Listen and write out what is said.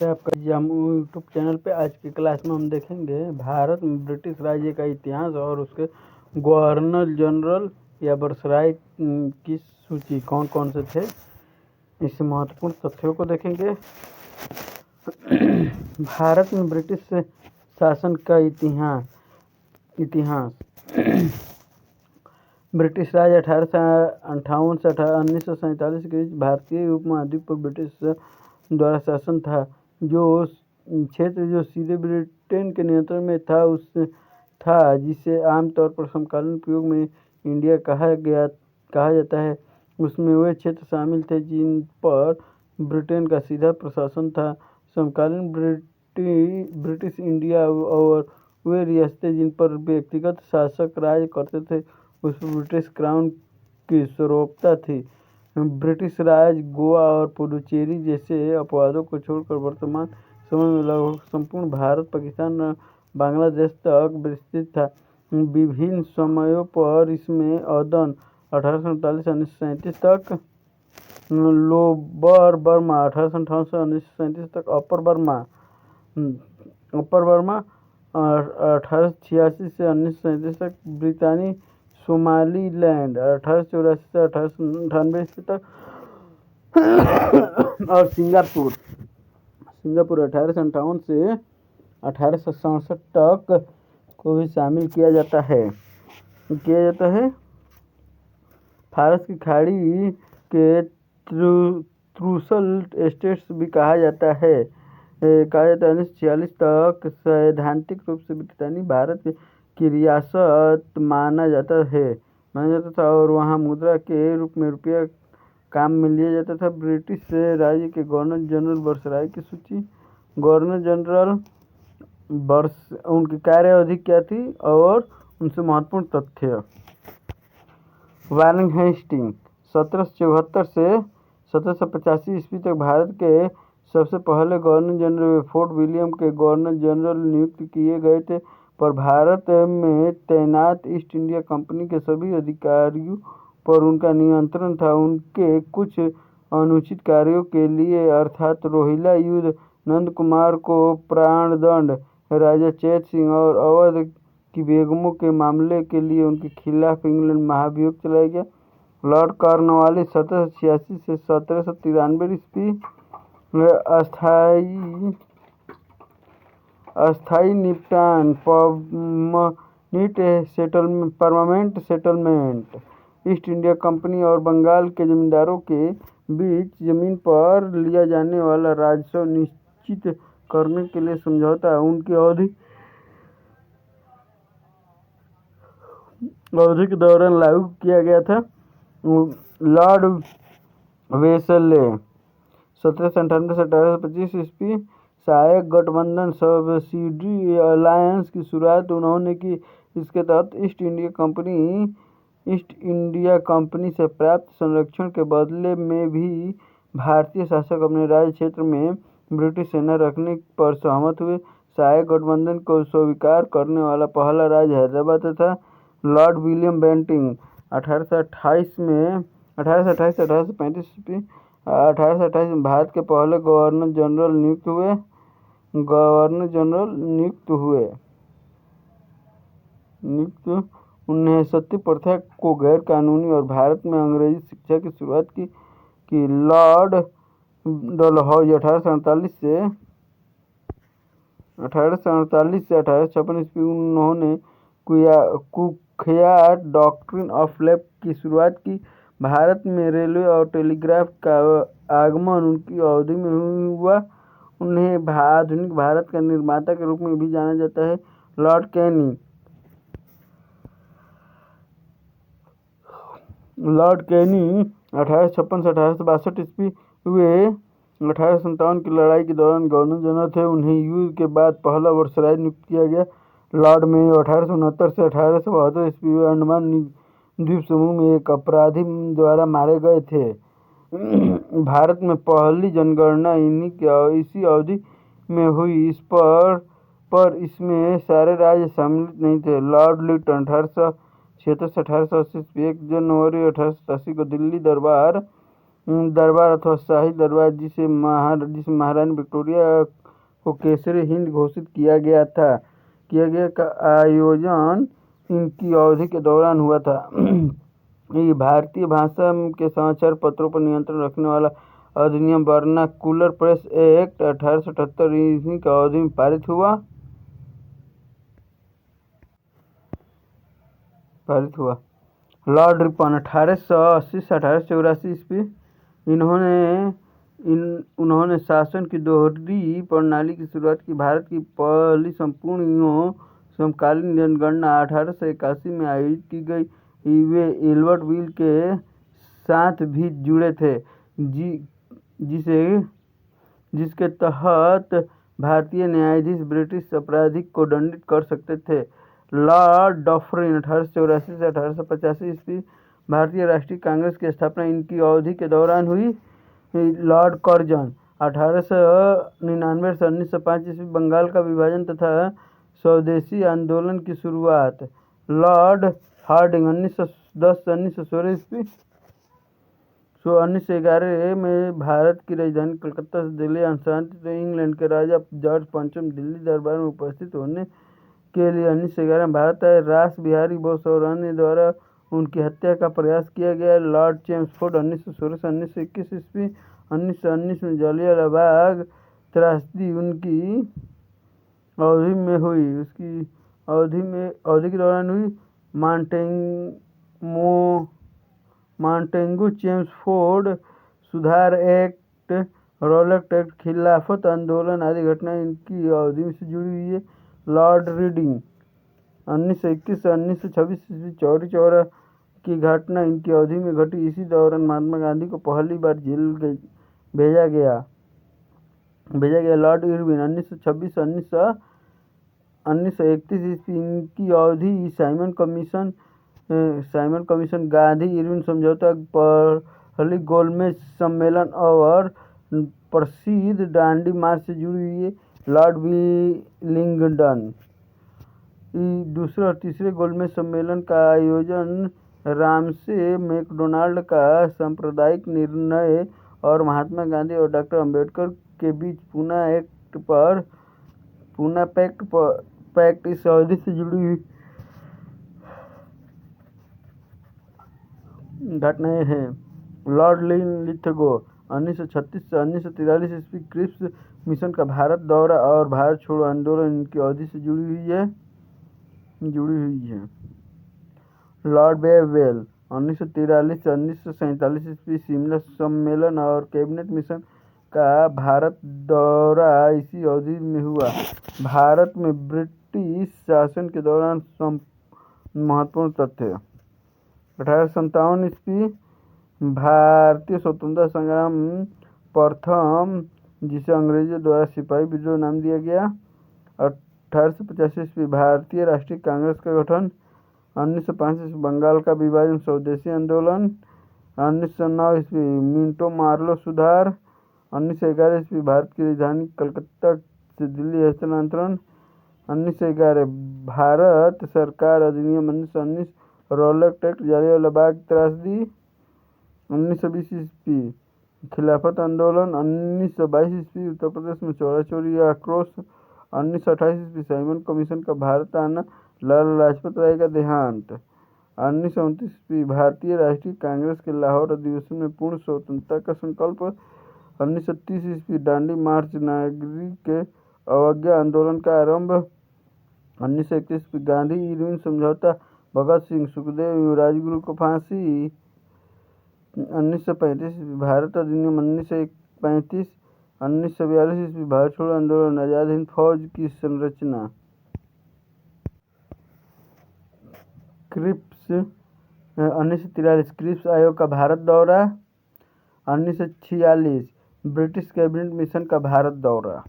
है आपका जी। हम यूट्यूब चैनल पे आज की क्लास में हम देखेंगे भारत में ब्रिटिश राज्य का इतिहास और उसके गवर्नर जनरल या वायसराय की सूची कौन कौन से थे, इससे महत्वपूर्ण तथ्यों को देखेंगे। भारत में ब्रिटिश शासन का इतिहास ब्रिटिश राज 1858 से 1947 के बीच भारतीय उपमहाद्वीप पर ब्रिटिश द्वारा शासन था। जो क्षेत्र जो सीधे ब्रिटेन के नियंत्रण में था जिसे आमतौर पर समकालीन उपयोग में इंडिया कहा जाता है, उसमें वे क्षेत्र शामिल थे जिन पर ब्रिटेन का सीधा प्रशासन था। समकालीन ब्रिटिश इंडिया और वे रियासतें जिन पर व्यक्तिगत शासक राज करते थे उस पर ब्रिटिश क्राउन की सर्वोच्चता थी। ब्रिटिश राज गोवा और पुडुचेरी जैसे अपवादों को छोड़कर वर्तमान समय में लगभग संपूर्ण भारत, पाकिस्तान और बांग्लादेश तक विस्तृत था। विभिन्न समयों पर इसमें अदन 1847 से 1937 तक, लोअर बर्मा 1858 से 1937 तक, अपर बर्मा 1886 से 1937 तक, ब्रितानी सोमालीलैंड 1884 से 1898 ईस्वी तक और सिंगापुर 1858 से 1867 तक को भी शामिल किया जाता है। फारस की खाड़ी के त्रुसल स्टेट्स भी कहा जाता है। 1946 तक सैद्धांतिक रूप से ब्रितानी भारत की रियासत माना जाता था और वहाँ मुद्रा के रूप में रुपया काम में लिया जाता था। ब्रिटिश राज्य के गवर्नर जनरल वायसराय की सूची। गवर्नर जनरल उनकी कार्यावधि क्या थी और उनसे महत्वपूर्ण तथ्य। वारेन हेस्टिंग 1774 से 1785 ईस्वी तक भारत के सबसे पहले गवर्नर जनरल फोर्ट विलियम के गवर्नर जनरल नियुक्त किए गए थे, पर भारत में तैनात ईस्ट इंडिया कंपनी के सभी अधिकारियों पर उनका नियंत्रण था। उनके कुछ अनुचित कार्यों के लिए अर्थात रोहिला युद्ध, नंद कुमार को प्राणदंड, राजा चैत सिंह और अवध की बेगमों के मामले के लिए उनके खिलाफ इंग्लैंड महाभियोग चलाया गया। लॉर्ड कॉर्नवालिस 1786 से 1793 ईस्वी अस्थायी निपटान permanent settlement east India company और बंगाल के जमींदारों के बीच जमीन पर लिया जाने वाला राजस्व निश्चित करने के लिए समझौता उनकी अवधि के दौरान लागू किया गया था। लॉर्ड वेलेस्ली 1798 से 1825 ईस्वी सहायक गठबंधन सब्सिडी अलायंस की शुरुआत उन्होंने की। इसके तहत ईस्ट इंडिया कंपनी से प्राप्त संरक्षण के बदले में भी भारतीय शासक अपने राज्य क्षेत्र में ब्रिटिश सेना रखने पर सहमत हुए। सहायक गठबंधन को स्वीकार करने वाला पहला राज्य हैदराबाद था। लॉर्ड विलियम बेंटिंग 1828 में 1835 ईस्वी 1828 में भारत के पहले गवर्नर जनरल नियुक्त हुए। 19 प्रथा को गैर कानूनी और भारत में अंग्रेजी शिक्षा की शुरुआत की। लॉर्ड डलहौजी 1848 से 1856 ईस्वी उन्होंने कुख्यात डॉक्ट्रिन ऑफ लैंड की शुरुआत की। भारत में रेलवे और टेलीग्राफ का आगमन उनकी अवधि में हुआ। उन्हें आधुनिक भारत का निर्माता के रूप में भी जाना जाता है। लॉर्ड कैनी 1856 से 1862 ईस्वी वे 1857 की लड़ाई के दौरान गवर्नर जनरल थे। उन्हें युद्ध के बाद पहला वायसराय नियुक्त किया गया। लॉर्ड मेयो 1869 से 1872 ईस्वी वे अंडमान द्वीप समूह में एक अपराधी द्वारा मारे गए थे। भारत में पहली जनगणना इसी अवधि में हुई। पर इसमें सारे राज्य सम्मिलित नहीं थे। लॉर्ड लिटन 1876 से 1880 ईस्वी 1 जनवरी 1887 को दिल्ली दरबार दरबार अथवा शाही दरबार जिसे महारानी विक्टोरिया को केसरी हिंद घोषित किया गया का आयोजन इनकी अवधि के दौरान हुआ था। ये भारतीय भाषा के समाचार पत्रों पर नियंत्रण रखने वाला अधिनियम वर्नाकुलर प्रेस एक्ट 1878 ईस्वी की अवधि में पारित हुआ। लॉर्ड रिपन 1880 से 1884 ईस्वी उन्होंने शासन की दोहरी प्रणाली की शुरुआत की। भारत की पहली संपूर्ण एवं समकालीन जनगणना 1881 में आयोजित की गई। वे एल्बर्ट विल के साथ भी जुड़े थे जिसके तहत भारतीय न्यायाधीश ब्रिटिश अपराधी को दंडित कर सकते थे। लॉर्ड डफरिन 1884 से 1885 ईस्वी भारतीय राष्ट्रीय कांग्रेस की स्थापना इनकी अवधि के दौरान हुई। लॉर्ड कर्जन 1899 से 1905 ईस्वी बंगाल का विभाजन तथा स्वदेशी आंदोलन की शुरुआत। लॉर्ड हार्डिंग 1910 से 1916 ईस्वी 1911 में भारत की राजधानी कलकत्ता से दिल्ली स्थानांतरित तो इंग्लैंड के राजा जॉर्ज पंचम दिल्ली दरबार में उपस्थित होने के लिए 1911 में भारत आए। रास बिहारी बोस और अन्य द्वारा उनकी हत्या का प्रयास किया गया। लॉर्ड चेम्सफोर्ड 1916 से 1921 ईस्वी 1919 में जलियांवाला बाग त्रासदी उनकी अवधि में हुई। उसकी अवधि के दौरान हुई। मांटेगू चेम्सफोर्ड सुधार एक्ट, रॉलेट एक्ट, खिलाफत आंदोलन आदि घटनाएं इनकी अवधि से जुड़ी हुई है। लॉर्ड रीडिंग 1921 से 1926 ईस्वी चौरी चौरा की घटना इनकी अवधि में घटी। इसी दौरान महात्मा गांधी को पहली बार जेल भेजा गया। लॉर्ड इरविन 1926 से 1931 ईस्वी इनकी अवधि। साइमन कमीशन गांधी इरविन समझौता, पहली गोलमेज सम्मेलन और प्रसिद्ध दांडी मार्च से जुड़ी हुई है। लॉर्ड विलिंगडन दूसरे और तीसरे गोलमेज सम्मेलन का आयोजन रामसे मैकडोनाल्ड का सांप्रदायिक निर्णय और महात्मा गांधी और डॉक्टर अंबेडकर के बीच पूना पैक्ट इस अवधि से जुड़ी हुई घटनाएं हैं। लॉर्ड लिथगो 1936 से 1943 ईस्वी क्रिप्स मिशन का भारत दौरा और भारत छोड़ो आंदोलन इनकी अवधि से जुड़ी हुई है। लॉर्ड बेवेल 1943 से 1947 ईस्वी शिमला सम्मेलन और कैबिनेट मिशन का भारत दौरा इसी अवधि में हुआ। भारत में ब्रिटिश शासन के दौरान महत्वपूर्ण तथ्य। 1857 ईस्वी भारतीय स्वतंत्रता संग्राम प्रथम, जिसे अंग्रेजों द्वारा सिपाही विद्रोह नाम दिया गया। 1885 ईस्वी भारतीय राष्ट्रीय कांग्रेस का गठन। 1905 ईस्वी बंगाल का विभाजन, स्वदेशी आंदोलन। 1909 ईस्वी मिंटो मार्लो सुधार। 1911 ईस्वी भारत की राजधानी कलकत्ता से दिल्ली हस्तांतरण। 1911 भारत सरकार अधिनियम 1919, रॉलेट एक्ट, जलियांवाला बाग त्रासदी। 1920 ईस्वी खिलाफत आंदोलन। 1922 ईस्वी उत्तर प्रदेश में चौरा चौरी आक्रोश। 1928 ईस्वी साइमन कमीशन का भारत आना, लाला लाजपत राय का देहांत। 1929 ईस्वी भारतीय राष्ट्रीय कांग्रेस के लाहौर अधिवेशन में पूर्ण स्वतंत्रता का संकल्प। 1930 ईस्वी दांडी मार्च, नागरिक अवज्ञा आंदोलन का आरंभ। 1931 ईस्वी गांधी इरविन समझौता, भगत सिंह, सुखदेव, राजगुरु को फांसी। 1935 ईस्वी भारत अधिनियम 1935। 1942 ईस्वी भारत छोड़ो आंदोलन, आजाद हिंद फौज की संरचना। क्रिप्स 1943 क्रिप्स आयोग का भारत दौरा। 1946 ब्रिटिश कैबिनेट मिशन का भारत दौरा।